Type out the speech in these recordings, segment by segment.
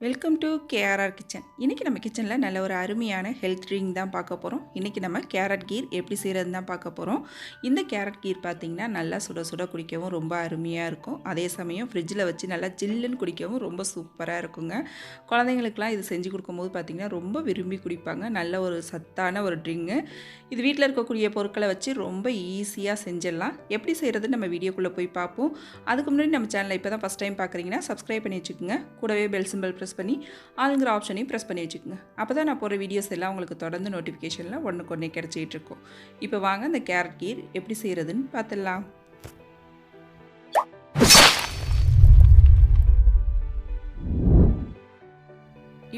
Welcome to KRR kitchen. இன்றைக்கி நம்ம கிச்சனில் நல்ல ஒரு அருமையான ஹெல்த் ட்ரிங்க் தான் பார்க்க போகிறோம். இன்றைக்கி நம்ம கேரட் கீர் எப்படி செய்கிறதுன்னு தான் பார்க்க போகிறோம். இந்த கேரட் கீர் பார்த்திங்கன்னா நல்லா சுட சுட குடிக்கவும் ரொம்ப அருமையாக இருக்கும். அதே சமயம் ஃப்ரிட்ஜில் வச்சு நல்லா ஜில்லுன்னு குடிக்கவும் ரொம்ப சூப்பராக இருக்குங்க. குழந்தைங்களுக்குலாம் இது செஞ்சு கொடுக்கும்போது பார்த்திங்கன்னா ரொம்ப விரும்பி குடிப்பாங்க. நல்ல ஒரு சத்தான ஒரு ட்ரிங்கு. இது வீட்டில் இருக்கக்கூடிய பொருட்களை வச்சு ரொம்ப ஈஸியாக செஞ்சிடலாம். எப்படி செய்கிறதுன்னு நம்ம வீடியோக்குள்ளே போய் பார்ப்போம். அதுக்கு முன்னாடி நம்ம சேனலை இப்போ தான் ஃபஸ்ட் டைம் பார்க்குறீங்கன்னா சப்ஸ்கிரைப் பண்ணி வச்சுக்கோங்க. கூடவே பெல் சிம்பிள் ப்ரெஸ் பண்ணி ஆளுங்கிற ஆப்ஷனையும் ப்ரெஸ் பண்ணி வச்சுக்கோங்க. அப்போ தான் நான் போகிற வீடியோஸ் எல்லாம் உங்களுக்கு தொடர்ந்து நோட்டிஃபிகேஷனில் ஒன்றுக்கு ஒன்றே கிடச்சிட்டு இருக்கும். இப்போ வாங்க இந்த கேரட் கீர் எப்படி செய்கிறதுன்னு பார்த்துடலாம்.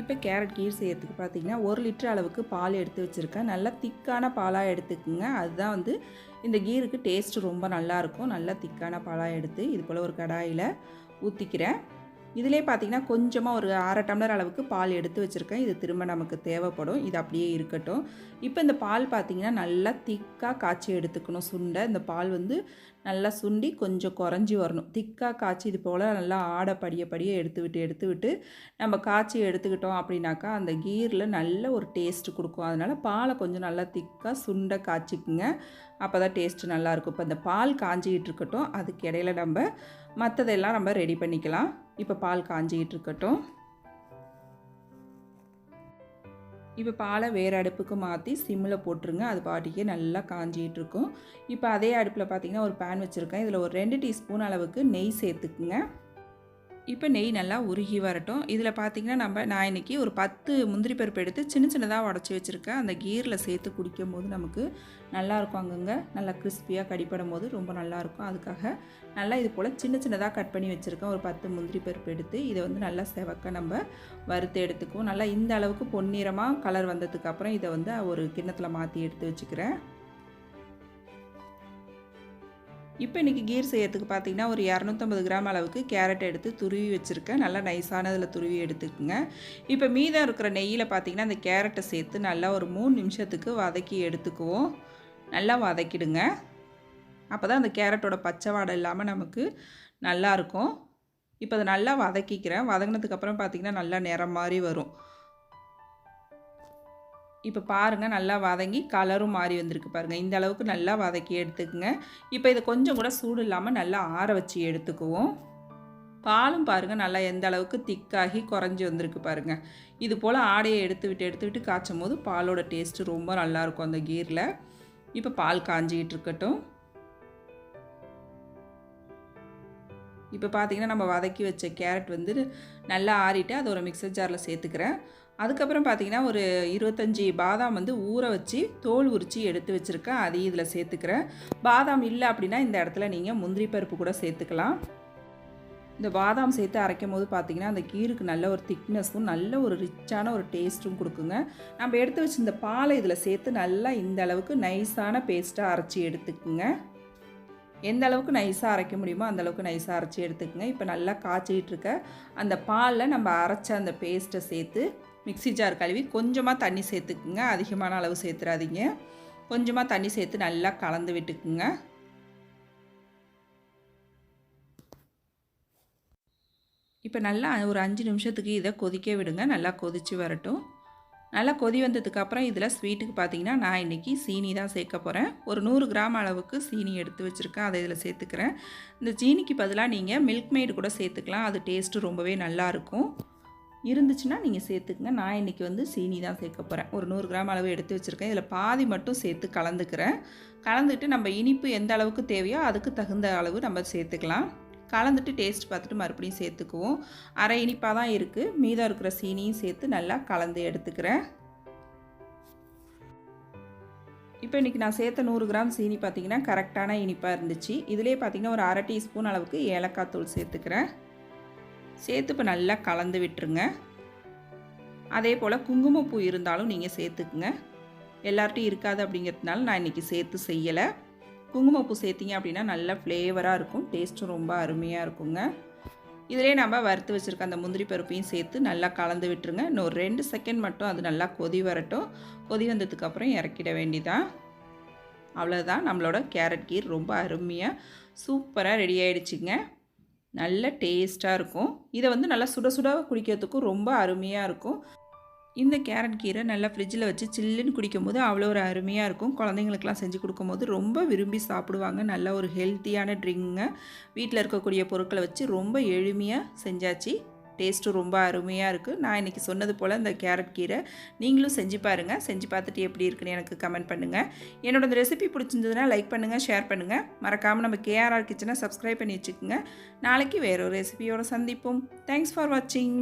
இப்போ கேரட் கீர் செய்கிறதுக்கு பார்த்தீங்கன்னா 1 லிட்டர் அளவுக்கு பால் எடுத்து வச்சுருக்கேன். நல்லா திக்கான பாலாக எடுத்துக்குங்க. அதுதான் இந்த கீருக்கு டேஸ்ட்டு ரொம்ப நல்லாயிருக்கும். நல்லா திக்கான பாலாக எடுத்து இது போல் ஒரு கடாயில் ஊற்றிக்கிறேன். இதிலே பார்த்திங்கன்னா கொஞ்சமாக ஒரு 1/2 டம்ளர் அளவுக்கு பால் எடுத்து வச்சுருக்கேன். இது திரும்ப நமக்கு தேவைப்படும். இது அப்படியே இருக்கட்டும். இப்போ இந்த பால் பார்த்திங்கன்னா நல்லா திக்காக காய்ச்சி எடுத்துக்கணும். இந்த பால் நல்லா சுண்டி கொஞ்சம் குறைஞ்சி வரணும். திக்காக காய்ச்சி இது போல் நல்லா ஆடை படிய எடுத்து விட்டு நம்ம காய்ச்சி எடுத்துக்கிட்டோம் அப்படின்னாக்கா அந்த கீரில் நல்ல ஒரு டேஸ்ட்டு கொடுக்கும். அதனால் பாலை கொஞ்சம் நல்லா திக்காக சுண்ட காய்ச்சிக்குங்க. அப்போ தான் டேஸ்ட்டு நல்லாயிருக்கும். இப்போ இந்த பால் காஞ்சிக்கிட்டு இருக்கட்டும். அதுக்கு இடையில மற்றதெல்லாம் நம்ம ரெடி பண்ணிக்கலாம். இப்போ பால் காஞ்சிக்கிட்டு இருக்கட்டும். இப்போ பாலை வேறு அடுப்புக்கு மாற்றி சிம்மில் போட்டுருங்க. அது பாட்டிக்கே நல்லா காஞ்சிகிட்டு இருக்கும். இப்போ அதே அடுப்பில் பார்த்திங்கன்னா ஒரு பேன் வச்சுருக்கேன். இதில் ஒரு 2 டீஸ்பூன் அளவுக்கு நெய் சேர்த்துக்குங்க. இப்போ நெய் நல்லா உருகி வரட்டும். இதில் பார்த்திங்கன்னா நான் இன்றைக்கி ஒரு 10 முந்திரி பருப்பு எடுத்து சின்னதாக உடச்சி வச்சுருக்கேன். அந்த கீரில் சேர்த்து குடிக்கும் போது நமக்கு நல்லாயிருக்கும். அங்கங்கே நல்லா கிறிஸ்பியாக கடிப்படும் போது ரொம்ப நல்லாயிருக்கும். அதுக்காக நல்லா இது போல் சின்னதாக கட் பண்ணி வச்சுருக்கேன். ஒரு 10 முந்திரி பருப்பு எடுத்து இதை நல்லா செவக்க நம்ம வறுத்து எடுத்துக்குவோம். நல்லா இந்த அளவுக்கு பொன்னிறமாக கலர் வந்ததுக்கப்புறம் இதை ஒரு கிண்ணத்தில் மாற்றி எடுத்து வச்சுக்கிறேன். இப்போ இன்றைக்கி கீர் செய்யறதுக்கு பார்த்திங்கன்னா ஒரு 250 கிராம் அளவுக்கு கேரட் எடுத்து துருவி வச்சுருக்கேன். நல்லா நைஸானதில் துருவி எடுத்துக்குங்க. இப்போ மீதம் இருக்கிற நெய்யில் பார்த்திங்கன்னா அந்த கேரட்டை சேர்த்து நல்லா ஒரு 3 நிமிஷத்துக்கு வதக்கி எடுத்துக்குவோம். நல்லா வதக்கிடுங்க. அப்போ தான் அந்த கேரட்டோட பச்சை வாடை இல்லாமல் நமக்கு நல்லாயிருக்கும். இப்போ அதை நல்லா வதக்கிக்கிறேன். வதங்கினதுக்கப்புறம் பார்த்திங்கன்னா நல்லா நிறம் மாதிரி வரும். இப்போ பாருங்கள் நல்லா வதங்கி கலரும் மாறி வந்திருக்கு பாருங்கள். இந்த அளவுக்கு நல்லா வதக்கி எடுத்துக்குங்க. இப்போ இதை கொஞ்சம் கூட சூடு இல்லாமல் நல்லா ஆற வச்சு எடுத்துக்குவோம். பாலும் பாருங்கள் நல்லா எந்த அளவுக்கு திக்காகி குறைஞ்சி வந்திருக்கு பாருங்கள். இது போல் ஆடையை எடுத்து விட்டு காய்ச்சும் போது பாலோட டேஸ்ட்டு ரொம்ப நல்லாயிருக்கும் அந்த கீரில். இப்போ பால் காஞ்சிக்கிட்டு இருக்கட்டும். இப்போ பார்த்திங்கன்னா நம்ம வதக்கி வச்ச கேரட் நல்லா ஆறிட்டு அதை ஒரு மிக்சர் ஜாரில் சேர்த்துக்கிறேன். அதுக்கப்புறம் பார்த்திங்கன்னா ஒரு 25 பாதாம் ஊற வச்சு தோல் உரித்து எடுத்து வச்சுருக்கேன். அதையும் இதில் சேர்த்துக்கிறேன். பாதாம் இல்லை அப்படின்னா இந்த இடத்துல நீங்கள் முந்திரி பருப்பு கூட சேர்த்துக்கலாம். இந்த பாதாம் சேர்த்து அரைக்கும் போது பார்த்திங்கன்னா அந்த கீருக்கு நல்ல ஒரு திக்னஸும் நல்ல ஒரு ரிச்சான ஒரு டேஸ்ட்டும் கொடுக்குங்க. நம்ம எடுத்து வச்சு இந்த பாலை இதில் சேர்த்து நல்லா இந்த அளவுக்கு நைஸான பேஸ்ட்டாக அரைச்சி எடுத்துக்குங்க. எந்த அளவுக்கு நைஸாக அரைக்க முடியுமோ அந்தளவுக்கு நைஸாக அரைச்சி எடுத்துக்கங்க. இப்போ நல்லா காய்ச்சிக்கிட்டு இருக்க அந்த பாலில் நம்ம அரைச்ச அந்த பேஸ்ட்டை சேர்த்து மிக்ஸி ஜார் கழுவி கொஞ்சமாக தண்ணி சேர்த்துக்குங்க. அதிகமான அளவு சேர்த்துறாதீங்க. கொஞ்சமாக தண்ணி சேர்த்து நல்லா கலந்து விட்டுக்குங்க. இப்போ நல்லா ஒரு 5 நிமிஷத்துக்கு இதை கொதிக்க விடுங்க. நல்லா கொதித்து வரட்டும். நல்லா கொதி வந்ததுக்கப்புறம் இதில் ஸ்வீட்டுக்கு பார்த்திங்கன்னா நான் இன்றைக்கி சீனி தான் சேர்க்க போகிறேன். ஒரு 100 கிராம் அளவுக்கு சீனி எடுத்து வச்சுருக்கேன். அதை இதில் சேர்த்துக்கிறேன். இந்த சீனிக்கு பதிலாக நீங்கள் மில்க் மெய்டு கூட சேர்த்துக்கலாம். அது டேஸ்ட்டு ரொம்பவே நல்லாயிருக்கும். இருந்துச்சுன்னா நீங்கள் சேர்த்துக்குங்க. நான் இன்றைக்கி சீனி தான் சேர்க்க போகிறேன். ஒரு 100 கிராம் அளவு எடுத்து வச்சுருக்கேன். இதில் பாதி மட்டும் சேர்த்து கலந்துக்கிறேன். கலந்துட்டு நம்ம இனிப்பு எந்த அளவுக்கு தேவையோ அதுக்கு தகுந்த அளவு நம்ம சேர்த்துக்கலாம். கலந்துட்டு டேஸ்ட் பார்த்துட்டு மறுபடியும் சேர்த்துக்குவோம். அரை இனிப்பாக தான் இருக்குது. மீதம் இருக்கிற சீனியும் சேர்த்து நல்லா கலந்து எடுத்துக்கிறேன். இப்போ இன்றைக்கி நான் சேர்த்த 100 கிராம் சீனி பார்த்திங்கன்னா கரெக்டான இனிப்பாக இருந்துச்சு. இதிலே பார்த்திங்கன்னா ஒரு 1/2 டீஸ்பூன் அளவுக்கு ஏலக்காய் தூள் சேர்த்துக்கிறேன். சேர்த்து இப்போ நல்லா கலந்து விட்டுருங்க. அதே போல் குங்குமப்பூ இருந்தாலும் நீங்கள் சேர்த்துக்குங்க. எல்லார்ட்டையும் இருக்காது அப்படிங்கிறதுனால நான் இன்றைக்கி சேர்த்து செய்யலை. குங்குமப்பூ சேர்த்திங்க அப்படின்னா நல்லா ஃப்ளேவராக இருக்கும். டேஸ்ட்டும் ரொம்ப அருமையாக இருக்குங்க. இதிலே நம்ம வறுத்து வச்சுருக்க அந்த முந்திரி பருப்பையும் சேர்த்து நல்லா கலந்து விட்டுருங்க. இன்னும் ஒரு 2 செகண்ட் மட்டும் அது நல்லா கொதி வரட்டும். கொதி வந்ததுக்கப்புறம் இறக்கிட வேண்டியதான். அவ்வளோதான், நம்மளோட கேரட் கீர் ரொம்ப அருமையாக சூப்பராக ரெடி ஆகிடுச்சிங்க. நல்ல டேஸ்ட்டாக இருக்கும். இதை வந்து நல்லா சுட சுட குடிக்கிறதுக்கும் ரொம்ப அருமையாக இருக்கும். இந்த கேரட் கீரை நல்லா ஃப்ரிட்ஜில் வச்சு சில்லுன்னு குடிக்கும்போது அவ்வளோ ஒரு அருமையாக இருக்கும். குழந்தைங்களுக்கெல்லாம் செஞ்சு கொடுக்கும்போது ரொம்ப விரும்பி சாப்பிடுவாங்க. நல்ல ஒரு ஹெல்த்தியான ட்ரிங்க்குங்க. வீட்டில் இருக்கக்கூடிய பொருட்களை வச்சு ரொம்ப எளிமையாக செஞ்சாச்சு. டேஸ்ட்டும் ரொம்ப அருமையாக இருக்குது. நான் இன்றைக்கி சொன்னது போல் இந்த கேரட் கீரை நீங்களும் செஞ்சு பாருங்கள். செஞ்சு பார்த்துட்டு எப்படி இருக்குன்னு எனக்கு கமெண்ட் பண்ணுங்கள். என்னோட இந்த ரெசிபி பிடிச்சிருந்ததுன்னா லைக் பண்ணுங்கள், ஷேர் பண்ணுங்கள். மறக்காமல் நம்ம கேஆர்ஆர் கிச்சனை சப்ஸ்கிரைப் பண்ணி வச்சுக்கோங்க. நாளைக்கு வேறு ஒரு ரெசிபியோடு சந்திப்போம். தேங்க்ஸ் ஃபார் வாட்சிங்.